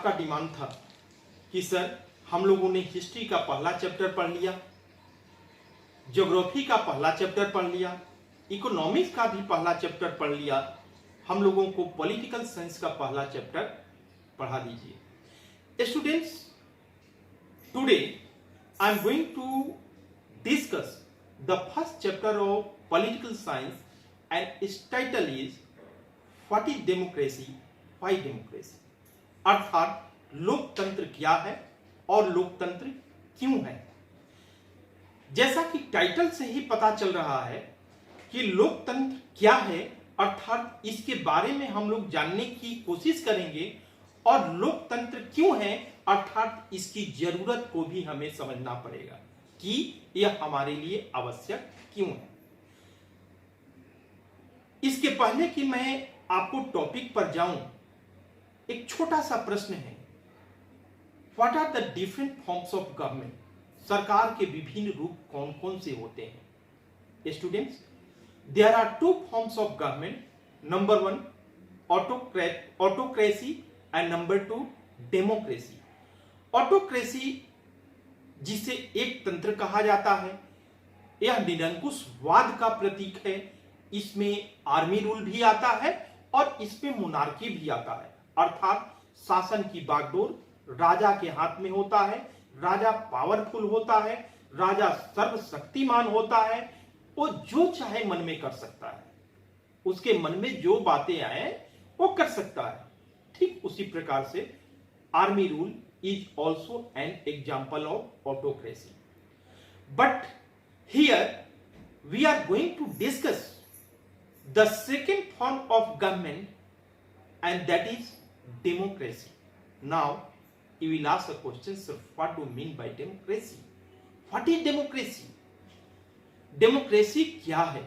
आपका डिमांड था कि सर हम लोगों ने हिस्ट्री का पहला चैप्टर पढ़ लिया, ज्योग्राफी का पहला चैप्टर पढ़ लिया, इकोनॉमिक्स का भी पहला चैप्टर पढ़ लिया, हम लोगों को पॉलिटिकल साइंस का पहला चैप्टर पढ़ा दीजिए। Students, today I am going to discuss the first chapter of political science and its title is what is democracy, why democracy, अर्थात लोकतंत्र क्या है और लोकतंत्र क्यों है। जैसा कि टाइटल से ही पता चल रहा है कि लोकतंत्र क्या है, अर्थात इसके बारे में हम लोग जानने की कोशिश करेंगे, और लोकतंत्र क्यों है अर्थात इसकी जरूरत को भी हमें समझना पड़ेगा कि यह हमारे लिए आवश्यक क्यों है। इसके पहले कि मैं आपको टॉपिक पर जाऊं, एक छोटा सा प्रश्न है, what are the different forms of government, सरकार के विभिन्न रूप कौन कौन से होते हैं। Students, there are two forms of government, number 1 autocracy and number 2 democracy. Autocracy जिसे एक तंत्र कहा जाता है, यह निरंकुशवाद का प्रतीक है। इसमें आर्मी रूल भी आता है और इसमें मोनार्की भी आता है, अर्थात शासन की बागडोर राजा के हाथ में होता है, राजा पावरफुल होता है, राजा सर्वशक्तिमान होता है, वो जो चाहे मन में कर सकता है, उसके मन में जो बातें आए वो कर सकता है। ठीक उसी प्रकार से army rule is also an example of autocracy. But here we are going to discuss the second form of government, and that is democracy. Now you will ask a question, sir, what do you mean by democracy? What is democracy? Democracy क्या है?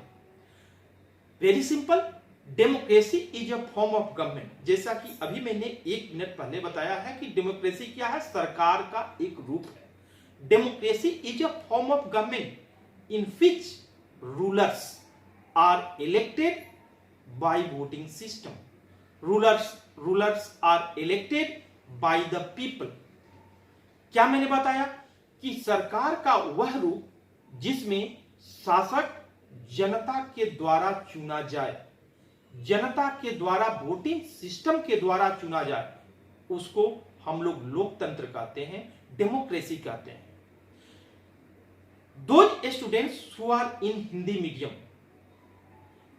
Very simple, democracy is a form of government. जैसा कि अभी मैंने 1 minute पहले बताया है कि डेमोक्रेसी क्या है, सरकार का एक रूप है। Democracy is a form of government in which rulers are elected by voting system. Rulers are elected by the people. क्या मैंने बताया कि सरकार का वह रूप जिसमें शासक जनता के द्वारा चुना जाए, जनता के द्वारा वोटिंग सिस्टम के द्वारा चुना जाए, उसको हम लोग लोकतंत्र कहते हैं, डेमोक्रेसी कहते हैं। Those students who are in Hindi medium,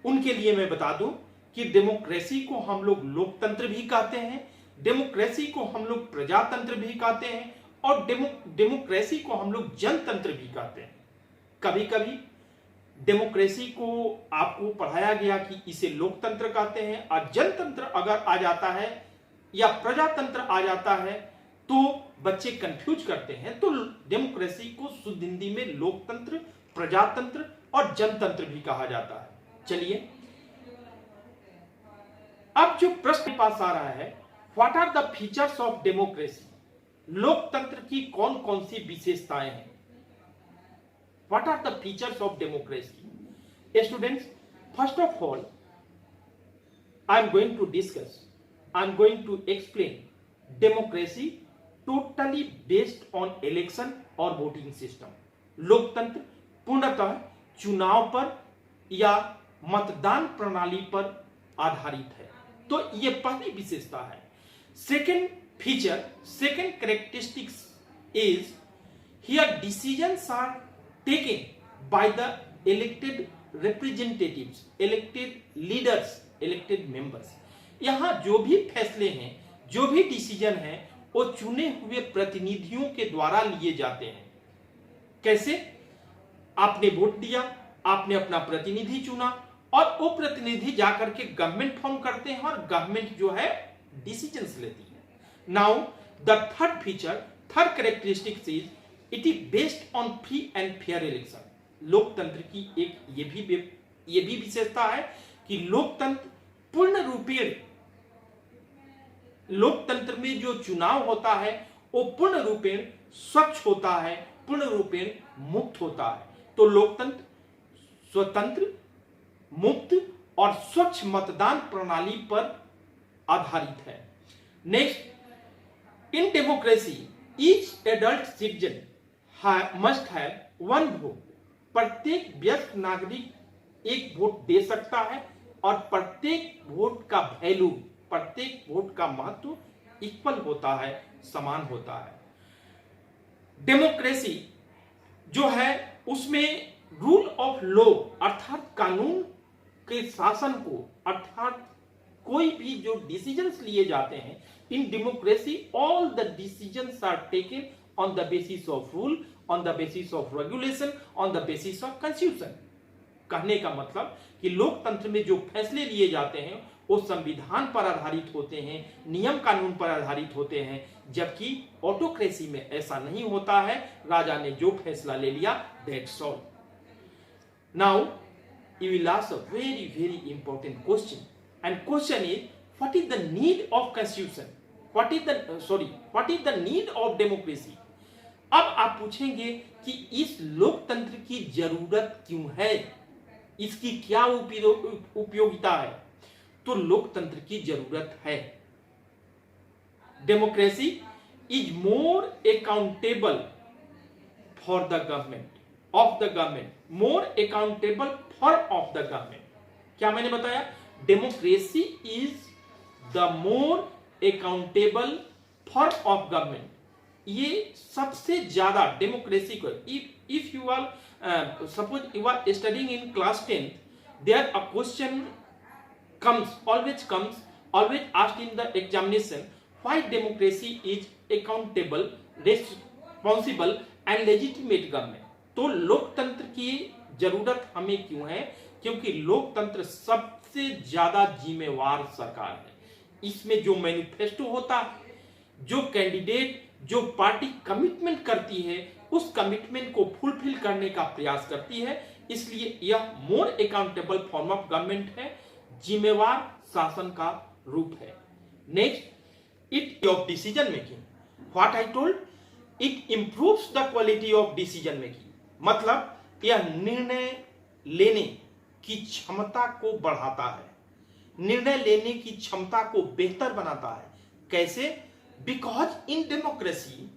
उनके लिए मैं बता दूं कि डेमोक्रेसी को हम लोग लोकतंत्र भी कहते हैं, डेमोक्रेसी को हम लोग प्रजातंत्र भी कहते हैं, और डेमोक्रेसी को हम लोग जनतंत्र भी कहते हैं। कभी कभी डेमोक्रेसी को आपको पढ़ाया गया कि इसे लोकतंत्र कहते हैं, और जनतंत्र अगर आ जाता है या प्रजातंत्र आ जाता है तो बच्चे कंफ्यूज करते हैं। तो डेमोक्रेसी को शुद्ध हिंदी में लोकतंत्र, प्रजातंत्र और जनतंत्र भी कहा जाता है। चलिए, अब जो प्रश्न पास आ रहा है, what are the features of democracy, लोकतंत्र की कौन कौन सी विशेषताएं हैं। What are the features of democracy. Students, first of all I am going to discuss, I am going to explain democracy totally based on election और voting system. लोकतंत्र पूर्णतः चुनाव पर या मतदान प्रणाली पर आधारित है। तो यह पहली विशेषता है। Second feature, second characteristics is here decisions are taken by the elected representatives, elected leaders, elected members. यहां जो भी फैसले हैं, जो भी डिसीजन है, वो चुने हुए प्रतिनिधियों के द्वारा लिए जाते हैं। कैसे? आपने वोट दिया, आपने अपना प्रतिनिधि चुना, और वो प्रतिनिधि जाकर के गवर्नमेंट फॉर्म करते हैं और गवर्नमेंट जो है डिसीजंस लेती है। Now the third feature, third characteristics is it is based on free and fair election. लोकतंत्र की एक ये भी विशेषता है कि लोकतंत्र पूर्ण रूपेण, लोकतंत्र में जो चुनाव होता है वो पूर्ण रूपेण स्वच्छ होता है, पूर्ण रूपेण मुक्त होता है। तो लोकतंत्र स्वतंत्र, मुक्त और स्वच्छ मतदान प्रणाली पर आधारित है। Next, in democracy each adult citizen must have one vote. प्रत्येक वयस्क नागरिक एक वोट दे सकता है और प्रत्येक वोट का वैल्यू, प्रत्येक वोट का महत्व इक्वल होता है, समान होता है। डेमोक्रेसी जो है उसमें रूल ऑफ लॉ अर्थात कानून के शासन को, अर्थात कोई भी जो डिसीजंस लिए जाते हैं in democracy, all the decisions are taken on the basis of rule, on the basis of regulation, on the basis of constitution. कहने का मतलब कि लोकतंत्र में जो फैसले लिए जाते हैं वो संविधान पर आधारित होते हैं, नियम कानून पर आधारित होते हैं, जबकि ऑटोक्रेसी में ऐसा नहीं होता है। राजा ने जो फैसला ले लिया, that's all. Now you will ask a very important question, and question is, what is the need of constitution, what is the need of democracy। अब आप पूछेंगे कि इस लोकतंत्र की जरूरत क्यों है, इसकी क्या उपयोगिता है। तो लोकतंत्र की जरूरत है, democracy is more accountable for the government of the government, more accountable for of the government. क्या मैंने बताया? Democracy is the more accountable for of government. ये सबसे ज्यादा डेमोक्रेसी को, if you are suppose you are studying in class 10, there a question always asked in the examination, why democracy is accountable, responsible and legitimate government। तो लोकतंत्र की जरूरत हमें क्यों है? क्योंकि लोकतंत्र सबसे ज्यादा जिम्मेवार सरकार है। इसमें जो मैनिफेस्टो होता है, जो कैंडिडेट, जो पार्टी कमिटमेंट करती है, उस कमिटमेंट को फुलफिल करने का प्रयास करती है। इसलिए यह मोर अकाउंटेबल फॉर्म ऑफ गवर्नमेंट है, जिम्मेवार शासन का रूप है। Next, it of decision making. What I told, it improves the quality of decision making. मतलब यह निर्णय लेने की क्षमता को बढ़ाता है, निर्णय लेने की क्षमता को बेहतर बनाता है। कैसे? Because in democracy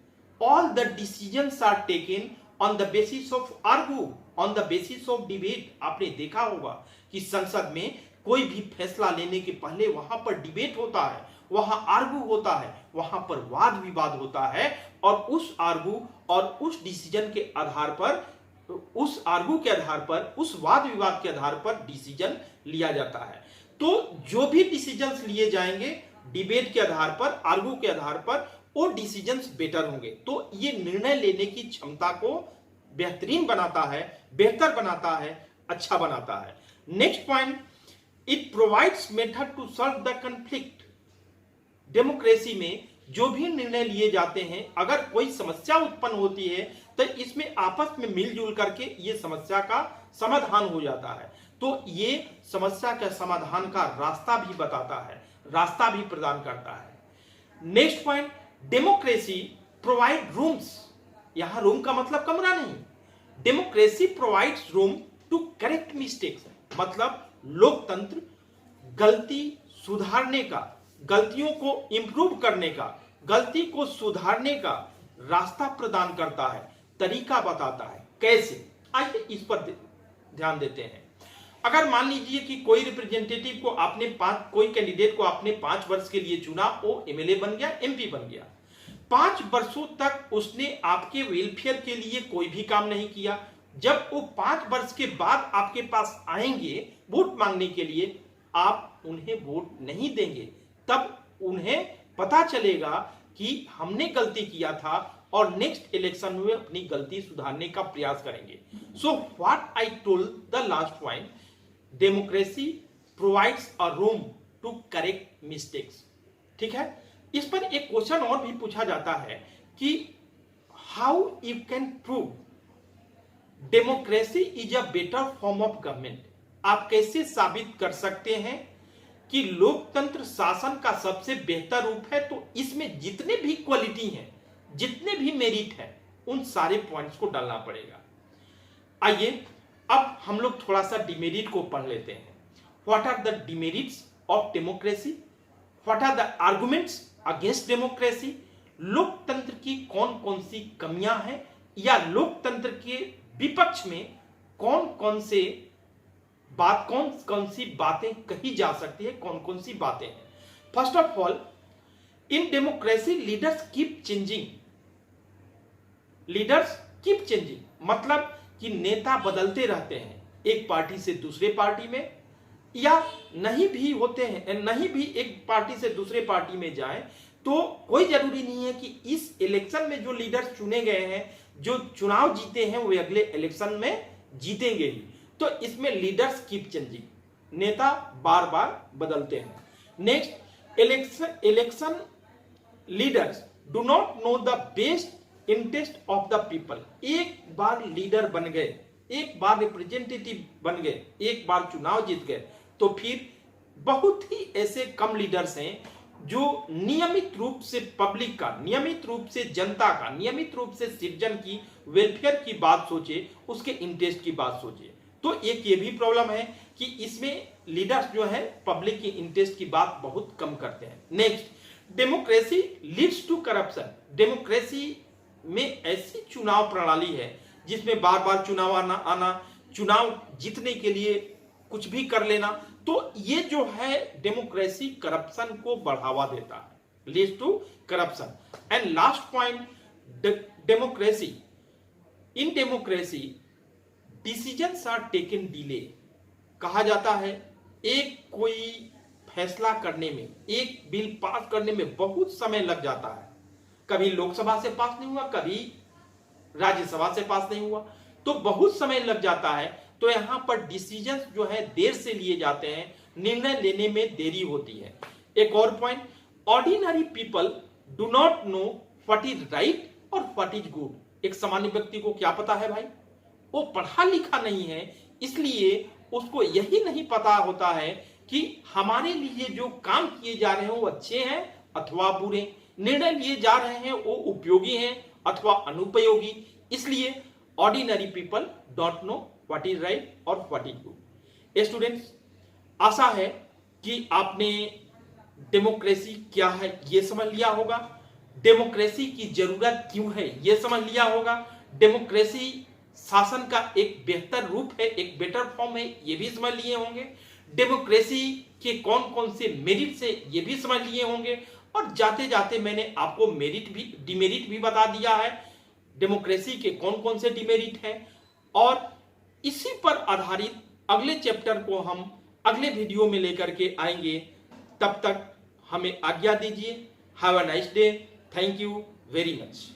all the decisions are taken on the basis of argue, on the basis of debate. आपने देखा होगा कि संसद में कोई भी फैसला लेने के पहले वहां पर डिबेट होता है, वहां आर्गू होता है, वहां पर वाद विवाद होता है, और उस आर्गू और उस डिसीजन के आधार पर, उस आर्गू के आधार पर, उस वाद विवाद के आधार पर डिसीजन लिया जाता है। तो जो भी डिसीजंस लिए जाएंगे डिबेट के आधार पर, आर्गू के आधार पर, वो डिसीजंस बेटर होंगे। तो ये निर्णय लेने की क्षमता को बेहतरीन बनाता है, बेहतर बनाता है, अच्छा बनाता है। Next point, it provides method to solve the conflict. Democracy में जो भी निर्णय लिए जाते हैं, अगर कोई समस्या उत्पन्न होती है तो इसमें आपस में मिलजुल करके ये समस्या का समाधान हो जाता है। तो ये समस्या के समाधान का रास्ता भी बताता है, रास्ता भी प्रदान करता है। Next point, democracy provide rooms. यहां रूम का मतलब कमरा नहीं, democracy provides room to correct mistakes. मतलब लोकतंत्र गलती सुधारने का, गलतियों को इंप्रूव करने का, गलती को सुधारने का रास्ता प्रदान करता है, तरीका बताता है। कैसे? आइए इस पर ध्यान देते हैं। अगर मान लीजिए कि कोई रिप्रेजेंटेटिव को आपने कोई कैंडिडेट को आपने 5 वर्ष के लिए चुना, वो एमएलए बन गया, एमपी बन गया। 5 वर्षों तक उसने आपके वेलफेयर के लिए कोई भी काम नहीं किया। जब वो 5 वर्ष के बाद आपके पास आएंगे वोट मांगने के लिए, आप उन्हें वोट नहीं देंगे। तब उन्हें पता चलेगा कि हमने गलती किया था और नेक्स्ट इलेक्शन में अपनी गलती सुधारने का प्रयास करेंगे। So what I told the last point, democracy provides a room to correct mistakes. ठीक है, इस पर एक क्वेश्चन और भी पूछा जाता है कि how you can prove democracy is a better form of government. आप कैसे साबित कर सकते हैं कि लोकतंत्र शासन का सबसे बेहतर रूप है? तो इसमें जितने भी क्वालिटी हैं, जितने भी मेरिट हैं, उन सारे पॉइंट्स को डालना पड़ेगा। आइए अब हम लोग थोड़ा सा डिमेरिट को पढ़ लेते हैं। What are the demerits of democracy, what are the arguments against democracy. लोकतंत्र की कौन कौन सी कमियां हैं या लोकतंत्र के विपक्ष में कौन कौन सी बातें कही जा सकती है, कौन कौन सी बातें हैं। First of all, in democracy leaders keep changing. Leaders keep changing मतलब कि नेता बदलते रहते हैं एक पार्टी से दूसरे पार्टी में, या नहीं भी होते हैं, नहीं भी एक पार्टी से दूसरे पार्टी में जाएं, तो कोई जरूरी नहीं है कि इस इलेक्शन में जो लीडर्स चुने गए हैं, जो चुनाव जीते हैं, वो अगले इलेक्शन में जीतेंगे ही। तो इसमें लीडर्स कीप चेंजिंग, नेता बार बार बदलते हैं। Next, election leaders do not know the best interest of the people. एक बार लीडर बन गए, एक बार रिप्रेजेंटेटिव बन गए, एक बार चुनाव जीत गए, तो फिर बहुत ही ऐसे कम लीडर्स हैं जो नियमित रूप से पब्लिक का, नियमित रूप से जनता का, नियमित रूप से सिटीजन की वेलफेयर की बात सोचे, उसके इंटरेस्ट की बात सोचे। तो एक ये भी प्रॉब्लम है कि इसमें लीडर्स जो है पब्लिक की इंटरेस्ट की बात बहुत कम करते हैं। Next, democracy leads to corruption. Democracy में ऐसी चुनाव प्रणाली है जिसमें बार बार चुनाव आना, चुनाव जीतने के लिए कुछ भी कर लेना, तो ये जो है डेमोक्रेसी करप्शन को बढ़ावा देता है, leads to corruption. And last point, democracy, in democracy decisions are taken delay. कहा जाता है एक कोई फैसला करने में, एक बिल पास करने में बहुत समय लग जाता है। कभी लोकसभा से पास नहीं हुआ, कभी राज्यसभा से पास नहीं हुआ, तो बहुत समय लग जाता है। तो यहां पर डिसीजंस जो है देर से लिए जाते हैं, निर्णय लेने में देरी होती है। एक और point, ordinary people do not know what is right और व्हाट इज गुड। एक सामान्य व्यक्ति को क्या पता है भाई, वो पढ़ा लिखा नहीं है, इसलिए उसको यही नहीं पता होता है कि हमारे लिए जो काम किए जा रहे हैं वो अच्छे हैं अथवा बुरे, निर्णय लिए जा रहे हैं वो उपयोगी हैं अथवा अनुपयोगी। इसलिए ordinary people don't know what is right और व्हाट इज गुड। स्टूडेंट्स, आशा है कि आपने डेमोक्रेसी क्या है ये समझ लिया होगा, डेमोक्रेसी की जरूरत क्यों है ये समझ लिया होगा, डेमोक्रेसी शासन का एक बेहतर रूप है, एक बेटर फॉर्म है, ये भी समझ लिए होंगे, डेमोक्रेसी के कौन कौन से मेरिट है ये भी समझ लिए होंगे, और जाते जाते मैंने आपको मेरिट भी डिमेरिट भी बता दिया है, डेमोक्रेसी के कौन कौन से डिमेरिट है। और इसी पर आधारित अगले चैप्टर को हम अगले वीडियो में लेकर के आएंगे। तब तक हमें आज्ञा दीजिए। Have a nice day. Thank you very much.